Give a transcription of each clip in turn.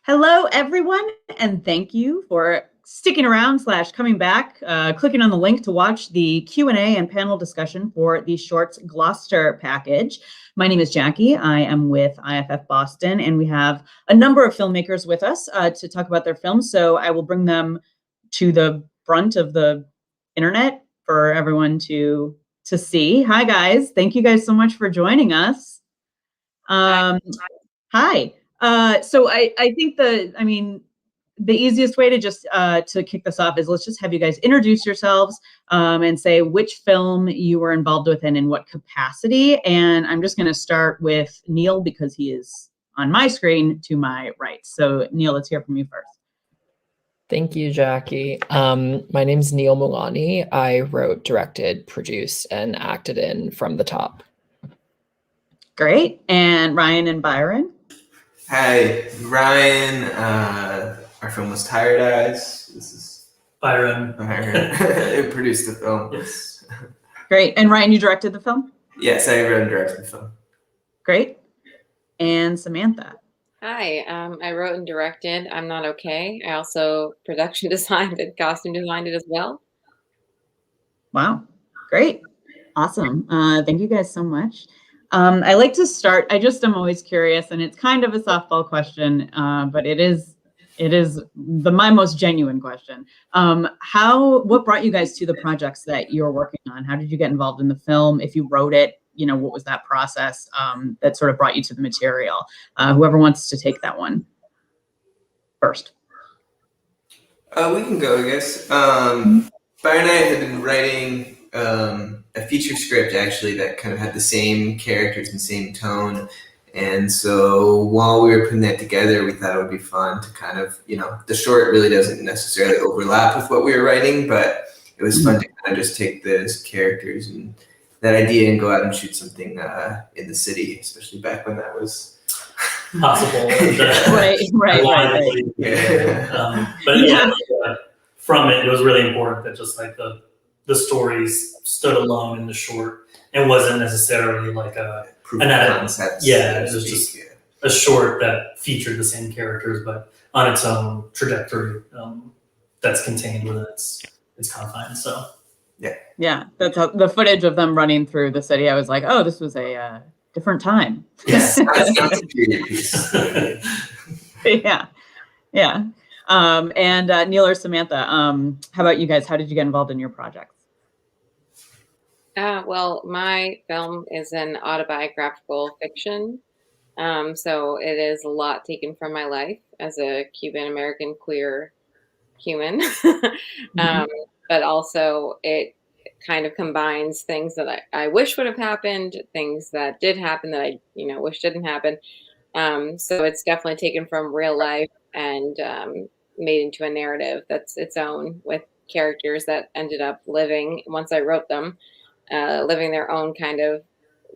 Hello, everyone, and thank you for sticking around / coming back, clicking on the link to watch the Q&A and panel discussion for the Shorts Gloucester package. My name is Jackie. I am with IFFBoston, and we have a number of filmmakers with us to talk about their films. So I will bring them to the front of the internet for everyone to see. Hi, guys. Thank you guys so much for joining us. Hi. So I think the easiest way to just to kick this off is let's just have you guys introduce yourselves and say which film you were involved with and in what capacity. And I'm just going to start with Neal because he is on my screen to my right. So Neal, let's hear from you first. Thank you, Jackie. My name's Neal Mulani. I wrote, directed, produced, and acted in From the Top. Great. And Ryan and Byron? Hi, Ryan. Our film was Tired Eyes. This is Byron. Who produced the film. Yes. Great. And Ryan, you directed the film? Yes, I wrote and directed the film. Great. And Samantha? Hi, I wrote and directed I'm Not Okay. I also production designed and costume designed it as well. Wow. Great. Awesome. Thank you guys so much. I like to start, I'm always curious, and it's kind of a softball question, but it is my most genuine question. What brought you guys to the projects that you're working on? How did you get involved in the film? If you wrote it, what was that process that sort of brought you to the material? Whoever wants to take that one first. We can go, I guess. Byron and I had been writing a feature script actually that kind of had the same characters and same tone. And so while we were putting that together, we thought it would be fun to kind of, the short really doesn't necessarily overlap with what we were writing, but it was fun to kind of just take those characters and that idea and go out and shoot something in the city, especially back when that was possible. Right. Yeah. But yeah, from it was really important that just like the stories stood alone in the short and wasn't necessarily like a proof of concept. Yeah, it was just a short that featured the same characters, but on its own trajectory that's contained within its confines. So yeah, that's how the footage of them running through the city. I was like, oh, this was a different time. Yes, that's a period piece. Yeah. And Neal or Samantha, how about you guys? How did you get involved in your projects? Well, my film is an autobiographical fiction. So it is a lot taken from my life as a Cuban-American queer human. But also it kind of combines things that I wish would have happened, things that did happen that I, wish didn't happen. So it's definitely taken from real life and made into a narrative that's its own with characters that ended up living, once I wrote them, living their own kind of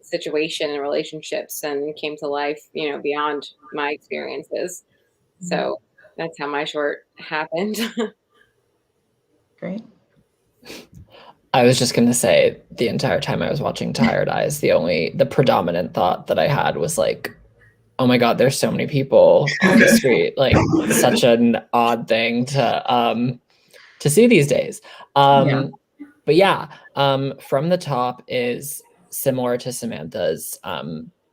situation and relationships and came to life, beyond my experiences. So that's how my short happened. Great. I was just going to say the entire time I was watching Tired Eyes, the predominant thought that I had was like, oh my God, there's so many people on the street. Like such an odd thing to see these days. But yeah, From the Top is similar to Samantha's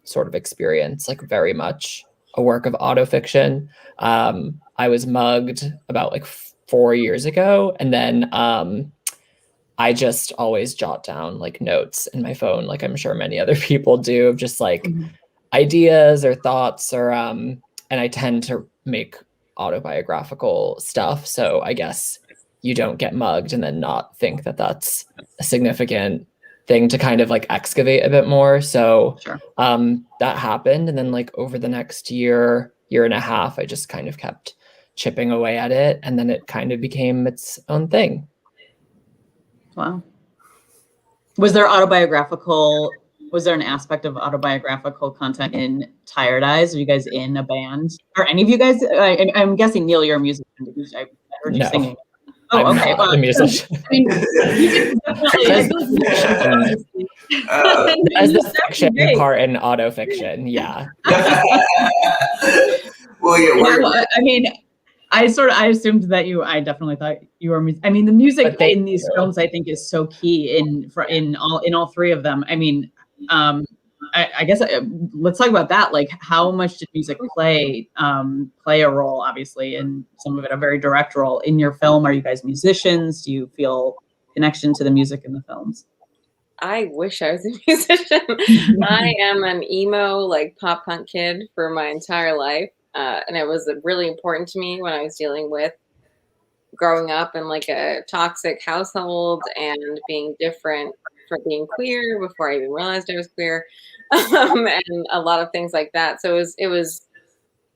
sort of experience, like very much a work of autofiction. I was mugged about like 4 years ago, and then I just always jot down like notes in my phone, like I'm sure many other people do, of just like ideas or thoughts or and I tend to make autobiographical stuff. So I guess you don't get mugged and then not think that that's a significant thing to kind of like excavate a bit more. So sure. That happened. And then like over the next year and a half, I just kind of kept chipping away at it. And then it kind of became its own thing. Wow. Was there an aspect of autobiographical content in Tired Eyes? Are you guys in a band? Are any of you guys, I'm guessing, Neal, you're a musician. I heard you singing. Oh, I'm okay. not a musician. I mean, you can definitely, as the fiction part in autofiction, yeah. Well, yeah, Yeah, well, I mean, I assumed that I definitely thought you were. I mean, the music in these films, I think, is so key in all three of them. I mean, I guess let's talk about that. Like, how much did music play a role? Obviously, and some of it a very direct role in your film. Are you guys musicians? Do you feel connection to the music in the films? I wish I was a musician. I am an emo, like pop punk kid for my entire life. And it was really important to me when I was dealing with growing up in like a toxic household and being different for being queer before I even realized I was queer, and a lot of things like that. So it was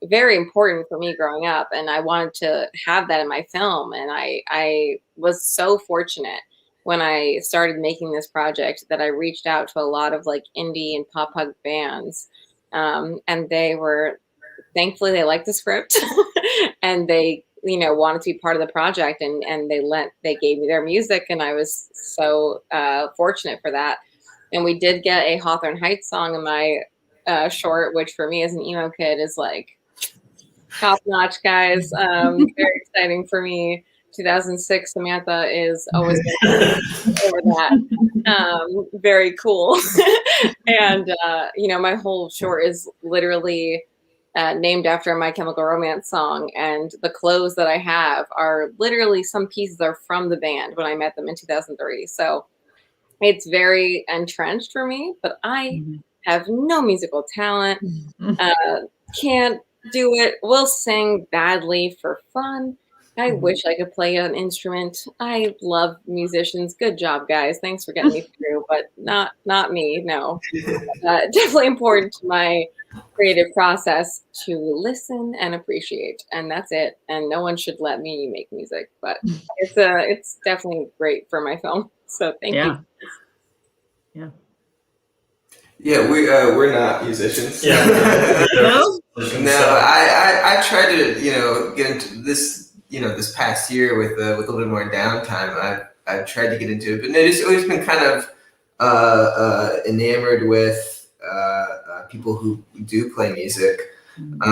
very important for me growing up, and I wanted to have that in my film. And I was so fortunate when I started making this project that I reached out to a lot of like indie and pop punk bands, and thankfully they liked the script and they wanted to be part of the project, and they gave me their music, and I was so fortunate for that. And we did get a Hawthorne Heights song in my short, which for me as an emo kid is like top notch, guys. Very exciting for me. 2006 Samantha is always over that. Very cool. And my whole short is literally named after a My Chemical Romance song, and the clothes that I have are literally, some pieces are from the band when I met them in 2003. So it's very entrenched for me, but I have no musical talent, can't do it, will sing badly for fun. I wish I could play an instrument. I love musicians. Good job, guys. Thanks for getting me through, but not me, no. Definitely important to my creative process to listen and appreciate, and that's it. And no one should let me make music, but it's definitely great for my film. So thank you. Yeah, we're not musicians. Yeah. No, I tried to get into this this past year with a little bit more downtime. I've tried to get into it, but it's always been kind of enamored with people who do play music, and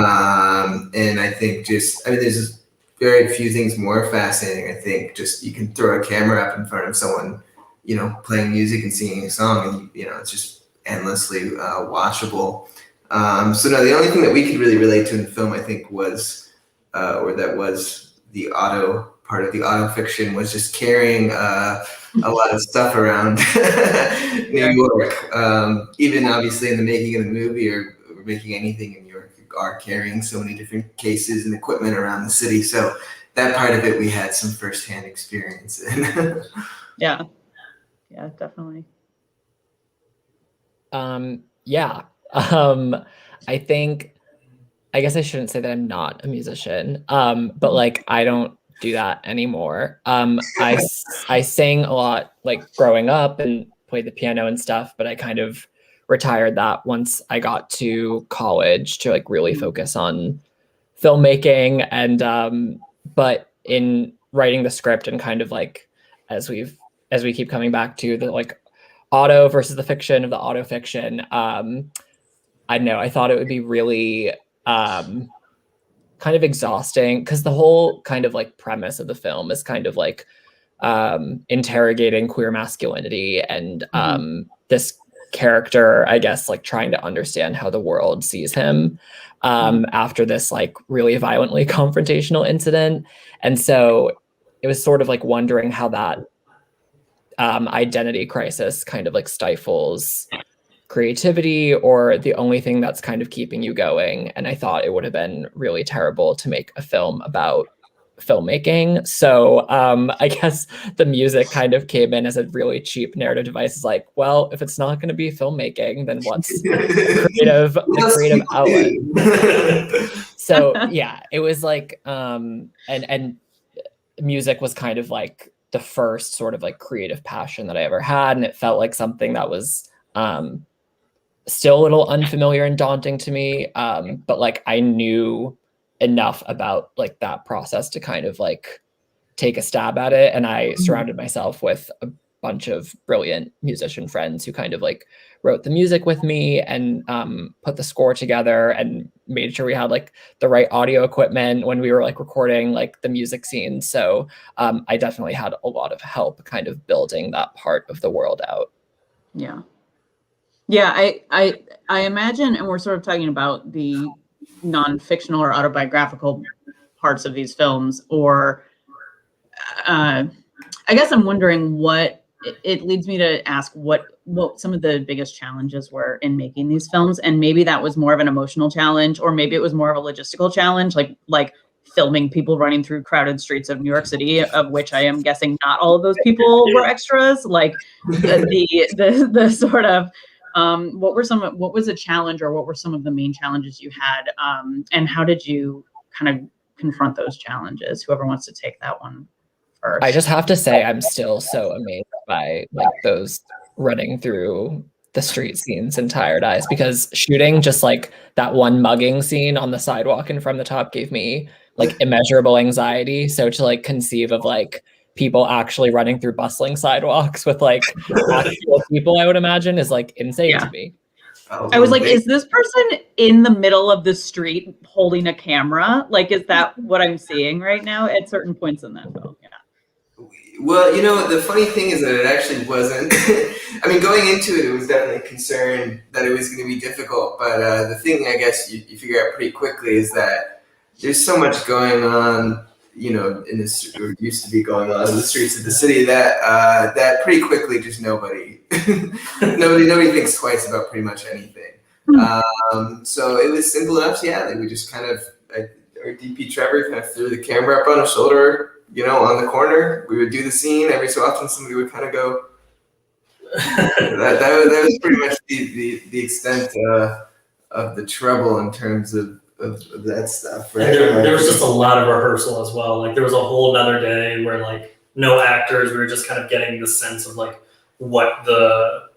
I think there's just very few things more fascinating. I think just you can throw a camera up in front of someone, playing music and singing a song, and it's just endlessly watchable. So no, the only thing that we could really relate to in the film, I think, was the auto part of the auto fiction, was just carrying a lot of stuff around New York. Even obviously in the making of the movie or making anything in New York, you are carrying so many different cases and equipment around the city. So that part of it, we had some firsthand experience in. Yeah, definitely. I guess I shouldn't say that I'm not a musician, but like I don't do that anymore. I sang a lot like growing up and played the piano and stuff, but I kind of retired that once I got to college to like really focus on filmmaking. And but in writing the script and kind of like as we keep coming back to the like auto versus the fiction of the auto fiction, I don't know, I thought it would be really kind of exhausting because the whole kind of like premise of the film is kind of like interrogating queer masculinity and this character, I guess, like trying to understand how the world sees him after this like really violently confrontational incident. And so it was sort of like wondering how that identity crisis kind of like stifles creativity, or the only thing that's kind of keeping you going. And I thought it would have been really terrible to make a film about filmmaking. So I guess the music kind of came in as a really cheap narrative device. It's like, well, if it's not going to be filmmaking, then what's the creative outlet? So yeah, it was like, and music was kind of like the first sort of like creative passion that I ever had. And it felt like something that was still a little unfamiliar and daunting to me. But like I knew enough about like that process to kind of like take a stab at it. And I surrounded myself with a bunch of brilliant musician friends who kind of like wrote the music with me and put the score together and made sure we had like the right audio equipment when we were like recording like the music scenes. So I definitely had a lot of help kind of building that part of the world out. Yeah. Yeah, I imagine, and we're sort of talking about the non-fictional or autobiographical parts of these films, or I guess I'm wondering what it leads me to ask what some of the biggest challenges were in making these films, and maybe that was more of an emotional challenge, or maybe it was more of a logistical challenge, like filming people running through crowded streets of New York City, of which I am guessing not all of those people were extras. Like the sort of what was a challenge, or what were some of the main challenges you had, and how did you kind of confront those challenges? Whoever wants to take that one first. I just have to say, I'm still so amazed by like those running through the street scenes in Tired Eyes, because shooting just like that one mugging scene on the sidewalk and From the Top gave me like immeasurable anxiety. So to like conceive of like people actually running through bustling sidewalks with like actual people, I would imagine, is like insane to me. I was like, is this person in the middle of the street holding a camera? Like, is that what I'm seeing right now at certain points in that film? Yeah. Well, the funny thing is that it actually wasn't. I mean, going into it, it was definitely a concern that it was going to be difficult. But the thing, I guess, you figure out pretty quickly is that there's so much going on, in this, or used to be going on in the streets of the city, that that pretty quickly just nobody thinks twice about pretty much anything. So it was simple enough. Yeah, like we just kind of, our DP Trevor kind of threw the camera up on his shoulder, on the corner. We would do the scene. Every so often, somebody would kind of go. that was pretty much the extent of the trouble in terms of that stuff. Right? And there was just a lot of rehearsal as well. Like there was a whole other day where like no actors. We were just kind of getting the sense of like what the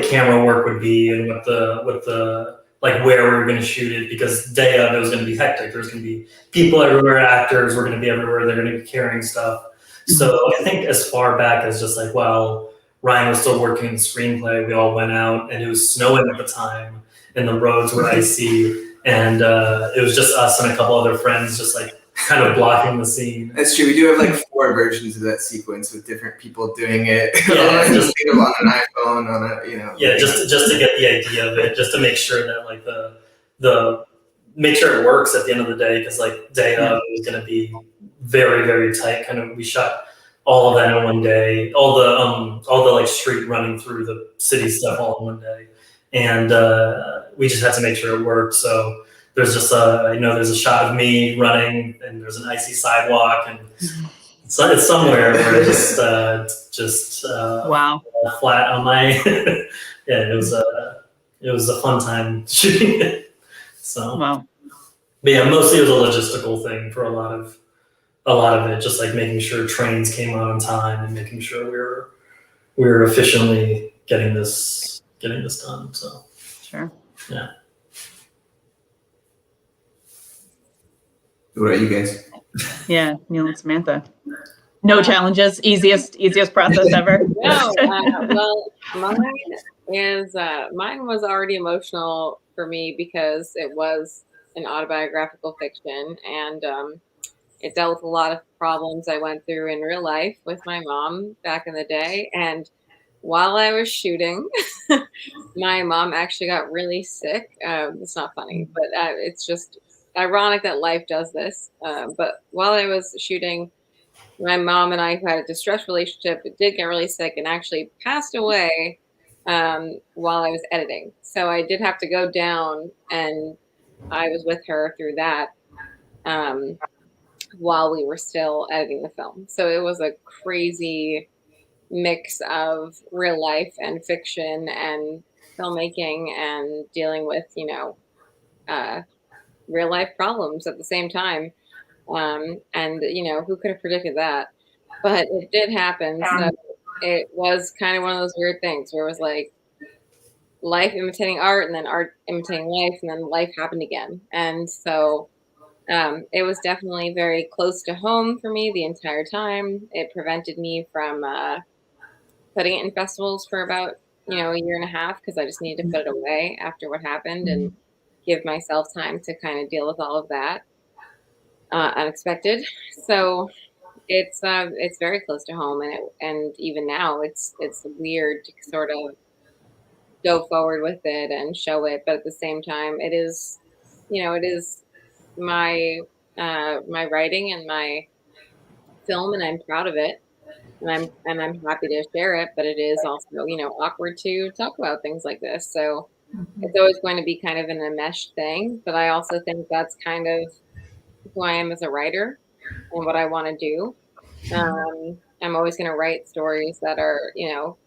camera work would be, and what the like where we were going to shoot it, because day of it was going to be hectic. There's going to be people everywhere, actors were going to be everywhere. They're going to be carrying stuff. So I think as far back as just like, well, Ryan was still working on the screenplay. We all went out, and it was snowing at the time, and the roads were icy, and it was just us and a couple other friends just like kind of blocking the scene. That's true. We do have like 4 versions of that sequence with different people doing it. Yeah, just on an iPhone, on a Yeah, just to get the idea of it, just to make sure that like the make sure it works at the end of the day, because like day of it was going to be very, very tight. Kind of, we shot all of that in one day, all the like street running through the city stuff all in one day, and we just had to make sure it worked. So there's just there's a shot of me running, and there's an icy sidewalk, and it's somewhere where it just Wow. flat on my yeah, it was a fun time shooting it. So Wow. But yeah, mostly it was a logistical thing for a lot of it, just like making sure trains came out on time and making sure we were efficiently getting this done. So Sure. yeah. What about you guys? Yeah, Neal and Samantha. No challenges. Easiest process ever. No, well, mine was already emotional for me because it was an autobiographical fiction, and it dealt with a lot of problems I went through in real life with my mom back in the day. And while I was shooting, my mom actually got really sick. It's not funny, but it's just ironic that life does this. But while I was shooting, my mom and I, who had a distressed relationship, did get really sick and actually passed away while I was editing. So I did have to go down, and I was with her through that while we were still editing the film. So it was a crazy mix of real life and fiction and filmmaking and dealing with, real life problems at the same time. And who could have predicted that? But it did happen. So it was kind of one of those weird things where it was like life imitating art, and then art imitating life, and then life happened again. And so it was definitely very close to home for me the entire time. It prevented me from putting it in festivals for about a year and a half, because I just needed to put it away after what happened. And give myself time to kind of deal with all of that unexpected. So it's very close to home, and even now it's weird to sort of go forward with it and show it, but at the same time, it is, it is my my writing and my film, and I'm proud of it, and I'm happy to share it. But it is also, awkward to talk about things like this. So it's always going to be kind of an enmeshed thing. But I also think that's kind of who I am as a writer and what I want to do. I'm always going to write stories that are,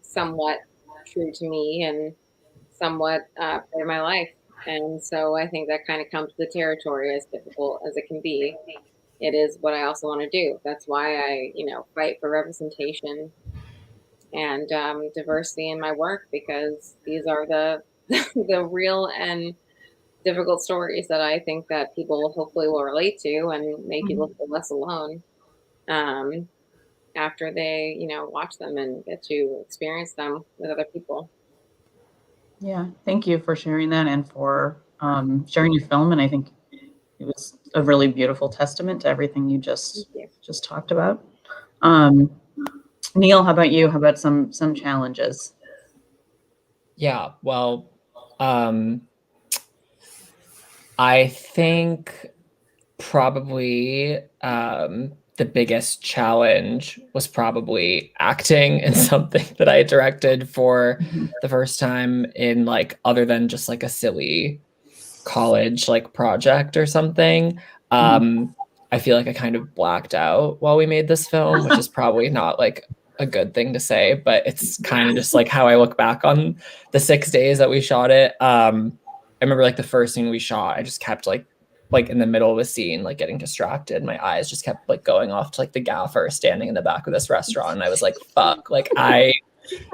somewhat true to me and somewhat part of my life. And so I think that kind of comes to the territory, as difficult as it can be. It is what I also want to do. That's why I, fight for representation and diversity in my work, because these are the the real and difficult stories that I think that people hopefully will relate to and make people feel less alone after they, watch them and get to experience them with other people. Yeah, thank you for sharing that and for sharing your film. And I think it was a really beautiful testament to everything you just talked about. Neal, how about you? How about some challenges? Yeah, well, I think probably the biggest challenge was probably acting in something that I directed for the first time in, like, other than just like a silly college like project or something. I feel like I kind of blacked out while we made this film, which is probably not like a good thing to say, but it's kind of just like how I look back on the 6 days that we shot it. I remember like the first thing we shot, I just kept like in the middle of a scene, like getting distracted. My eyes just kept like going off to like the gaffer standing in the back of this restaurant. And I was like, fuck, like I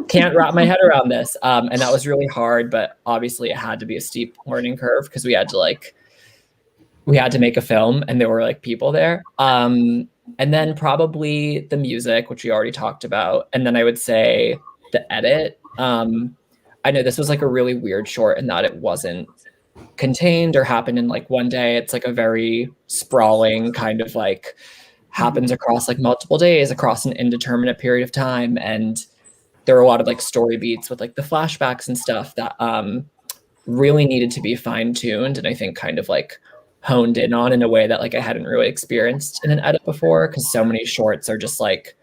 can't wrap my head around this. And that was really hard, but obviously it had to be a steep learning curve because we had to make a film and there were like people there. And then probably the music, which we already talked about. And then I would say the edit. I know this was like a really weird short in that it wasn't contained or happened in like one day. It's like a very sprawling kind of like happens across like multiple days, across an indeterminate period of time. And there were a lot of like story beats with like the flashbacks and stuff that really needed to be fine-tuned and I think kind of like honed in on in a way that like I hadn't really experienced in an edit before, because so many shorts are just like,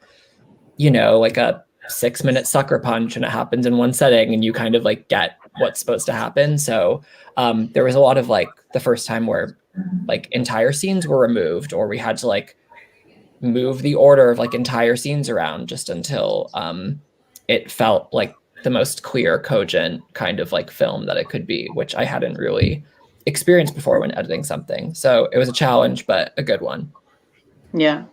like a 6-minute sucker punch and it happens in one setting and you kind of like get what's supposed to happen. So there was a lot of like the first time where like entire scenes were removed, or we had to like move the order of like entire scenes around just until it felt like the most clear, cogent kind of like film that it could be, which I hadn't really experienced before when editing something. So it was a challenge, but a good one. Yeah.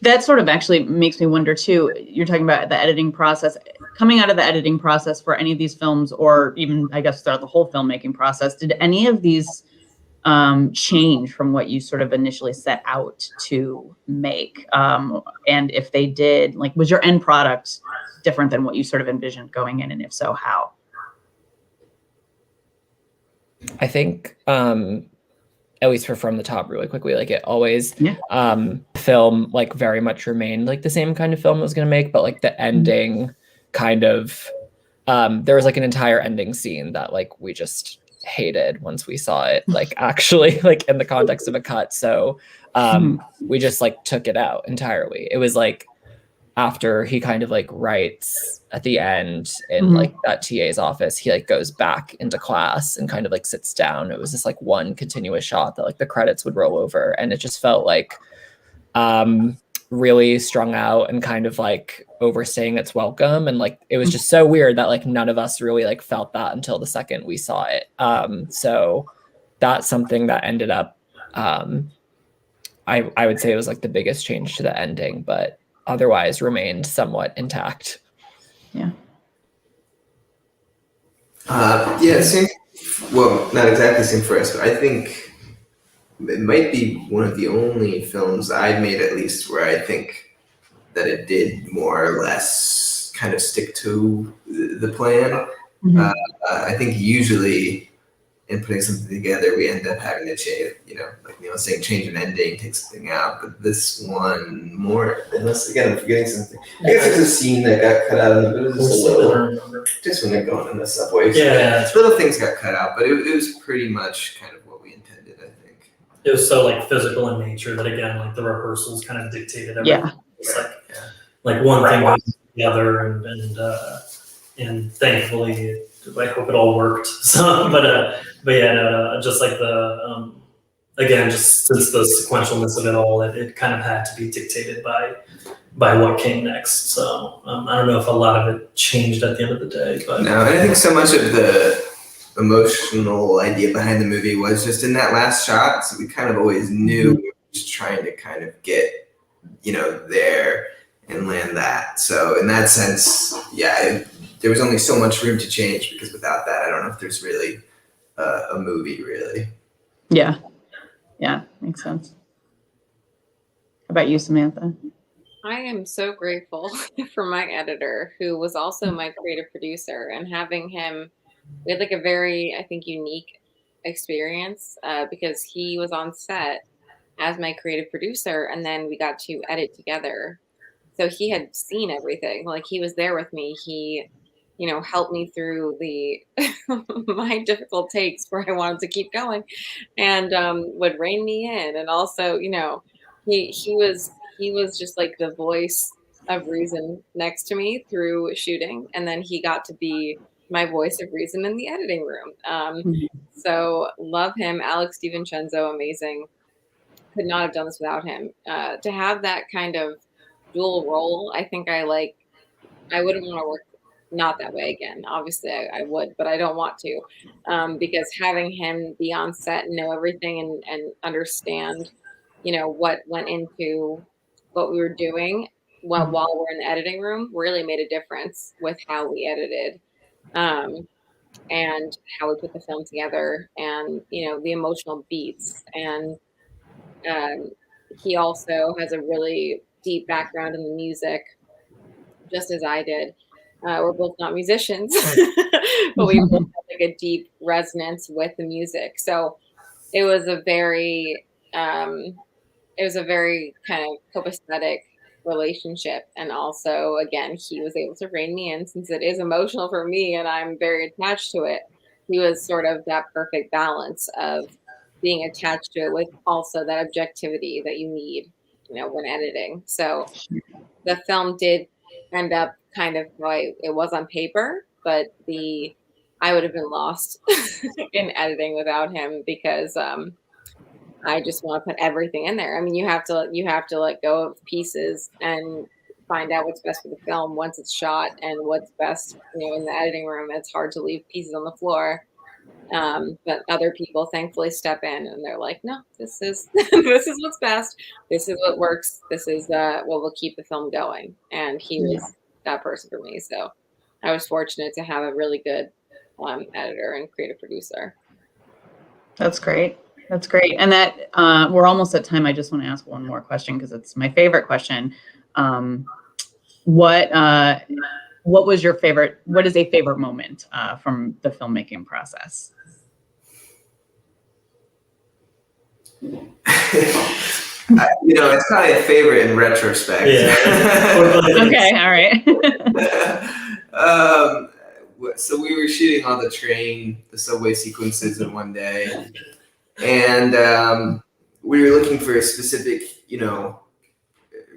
That sort of actually makes me wonder too. You're talking about the editing process. Coming out of the editing process for any of these films, or even I guess throughout the whole filmmaking process, did any of these change from what you sort of initially set out to make? And if they did, like, was your end product different than what you sort of envisioned going in? And if so, how? I think at least for From the Top really quickly, like it always film like very much remained like the same kind of film it was going to make, but like the ending kind of there was like an entire ending scene that like we just hated once we saw it, like actually like in the context of a cut. So we just like took it out entirely. It was like after he kind of like writes at the end in like that TA's office, he like goes back into class and kind of like sits down. It was just like one continuous shot that like the credits would roll over, and it just felt like really strung out and kind of like overstaying its welcome. And like it was just so weird that like none of us really like felt that until the second we saw it. So that's something that ended up I would say it was like the biggest change to the ending, but otherwise remained somewhat intact. Yeah. Same. Well, not exactly the same for us, but I think it might be one of the only films I've made, at least, where I think that it did more or less kind of stick to the plan. I think usually and putting something together, we end up having to change, like Neal was saying, change an ending, take something out. But this one more, unless again I'm forgetting something. I guess there's a scene that got cut out of it. It was just when they're going in the subway. Yeah, little things got cut out, but it was pretty much kind of what we intended, I think. It was so like physical in nature that again, like the rehearsals kind of dictated everything. Yeah. It's like one thing goes to the other, and thankfully, I hope it all worked. So, but yeah, no, just like the again, just since the sequentialness of it all, it kind of had to be dictated by what came next. So I don't know if a lot of it changed at the end of the day, but no, and I think so much of the emotional idea behind the movie was just in that last shot. So we kind of always knew we were just trying to kind of get, there and land that. So in that sense, yeah, there was only so much room to change, because without that, I don't know if there's really a movie, really. Yeah. Yeah, makes sense. How about you, Samantha? I am so grateful for my editor, who was also my creative producer, and having him, we had like a very, I think, unique experience because he was on set as my creative producer, and then we got to edit together. So he had seen everything. Like, he was there with me. He, helped me through the my difficult takes where I wanted to keep going, and would rein me in. And also, he was just like the voice of reason next to me through shooting, and then he got to be my voice of reason in the editing room. So love him. Alex DiVincenzo, amazing. Could not have done this without him. To have that kind of dual role, I think I wouldn't want to work not that way again. Obviously I would, but I don't want to, because having him be on set and know everything and understand, what went into what we were doing while we're in the editing room really made a difference with how we edited, and how we put the film together, and, the emotional beats. And he also has a really deep background in the music, just as I did. We're both not musicians, but we both have like a deep resonance with the music. So it was a very kind of copacetic relationship. And also, again, he was able to rein me in, since it is emotional for me and I'm very attached to it. He was sort of that perfect balance of being attached to it with also that objectivity that you need, when editing. So the film did end up kind of like it was on paper, but I would have been lost in editing without him, because I just want to put everything in there. I mean, you have to let go of pieces and find out what's best for the film once it's shot, and what's best, in the editing room. It's hard to leave pieces on the floor. But other people thankfully step in, and they're like, no, this is this is what's best. This is what works. This is what will keep the film going. And he was that person for me. So I was fortunate to have a really good editor and creative producer. That's great. That's great. And that we're almost at time. I just want to ask one more question, because it's my favorite question. What was your favorite? What is a favorite moment from the filmmaking process? It's probably a favorite in retrospect. Yeah. Okay. All right. So we were shooting all the subway sequences in one day, and we were looking for a specific,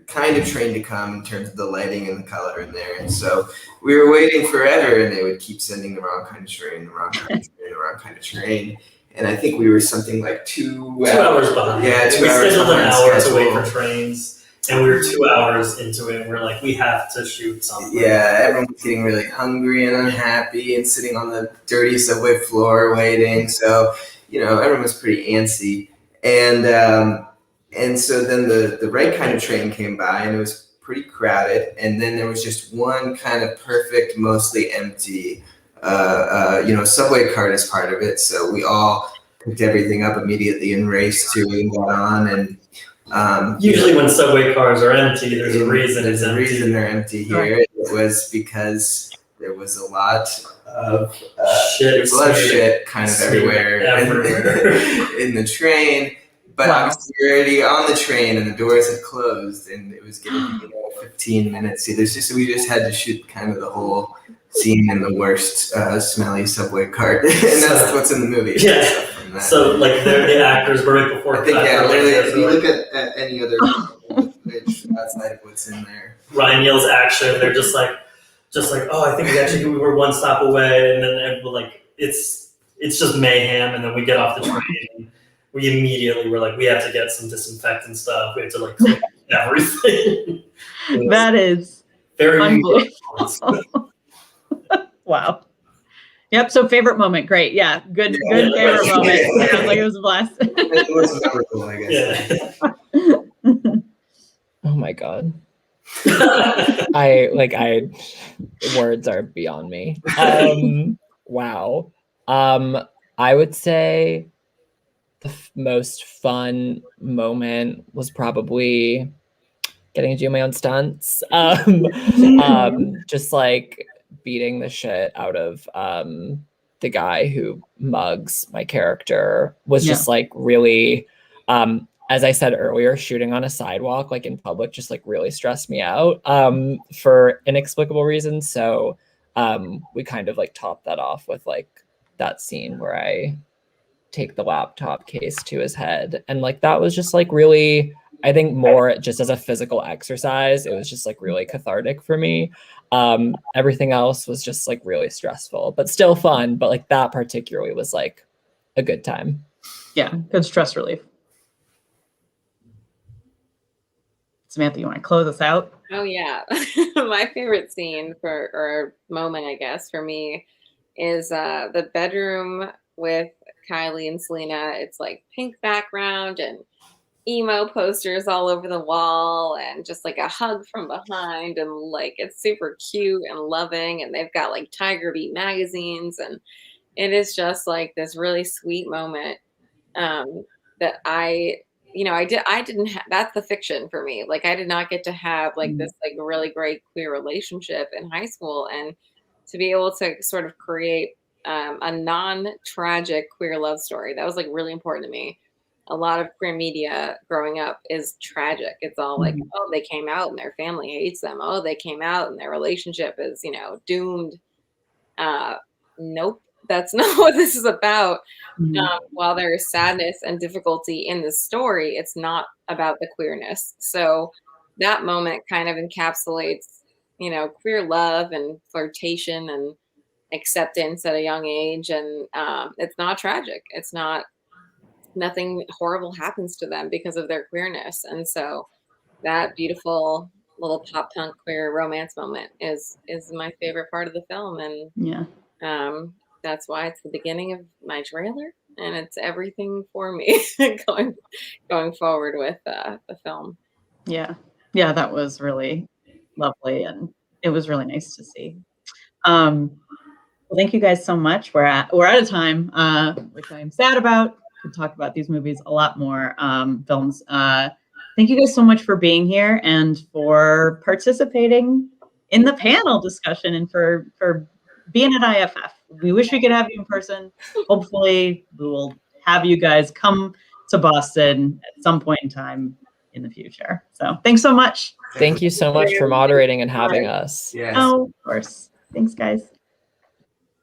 kind of train to come in terms of the lighting and the color in there. And so we were waiting forever, and they would keep sending the wrong kind of train, the wrong kind of train, the wrong kind of train. And I think we were something like 2 hours behind. Yeah, 2 we hours scheduled an hour schedule. to wait for trains, and we were 2 hours into it. And we're like, we have to shoot something. Yeah, everyone was getting really hungry and unhappy and sitting on the dirty subway floor waiting. So, everyone was pretty antsy. And so then the right kind of train came by, and it was pretty crowded. And then there was just one kind of perfect, mostly empty, subway cart as part of it. So we all picked everything up immediately and raced to and got on. And usually when subway cars are empty, there's a reason it's empty. The reason they're empty here. It was because there was a lot of Shit, there was a lot of shit kind of everywhere in the train. But obviously we were already on the train and the doors had closed and it was getting 15 minutes. So we just had to shoot kind of the whole scene in the worst smelly subway cart, and that's what's in the movie. Yeah. So like the actors were right before. I think literally, if you look at any other footage outside of what's in there, Ryan Neal's action, they're just like, oh, I think we were one stop away, and then like it's just mayhem, and then we get off the train. We immediately were like, we have to get some disinfectant stuff. We have to like clean everything. That is very unbelievable. Wow. Yep. So favorite moment. Great. Yeah. Good favorite moment. Sounds like it was a blast. It was memorable, I guess. Oh my God. Words are beyond me. Wow. I would say the most fun moment was probably getting to do my own stunts. Just like beating the shit out of the guy who mugs my character was just like really, as I said earlier, shooting on a sidewalk, like in public, just like really stressed me out for inexplicable reasons. So we kind of like topped that off with like that scene where I take the laptop case to his head. And like, that was just like really, I think more just as a physical exercise, it was just like really cathartic for me. Everything else was just like really stressful, but still fun. But like that particularly was like a good time. Yeah. Good stress relief. Samantha, you want to close us out? Oh yeah. My favorite scene or moment, I guess, for me is the bedroom with Kylie and Selena. It's like pink background and emo posters all over the wall and just like a hug from behind, and like it's super cute and loving, and they've got like Tiger Beat magazines, and it is just like this really sweet moment that I didn't have. That's the fiction for me. Like I did not get to have like this like really great queer relationship in high school, and to be able to sort of create a non-tragic queer love story, that was like really important to me. A lot of queer media growing up is tragic. It's all like, oh, they came out and their family hates them. Oh, they came out and their relationship is, doomed. Nope, that's not what this is about. While there is sadness and difficulty in the story, it's not about the queerness. So that moment kind of encapsulates, queer love and flirtation and acceptance at a young age. And it's not tragic. It's not, nothing horrible happens to them because of their queerness. And so that beautiful little pop punk queer romance moment is my favorite part of the film. And that's why it's the beginning of my trailer, and it's everything for me going forward with the film. Yeah, that was really lovely, and it was really nice to see. Well, thank you guys so much. We're out of time, which I'm sad about. Could talk about these movies a lot more, films. Thank you guys so much for being here and for participating in the panel discussion and for being at IFF. We wish we could have you in person. Hopefully we will have you guys come to Boston at some point in time in the future. So thanks so much. Thank you so much for moderating and having us. Yes. Oh, of course. Thanks, guys.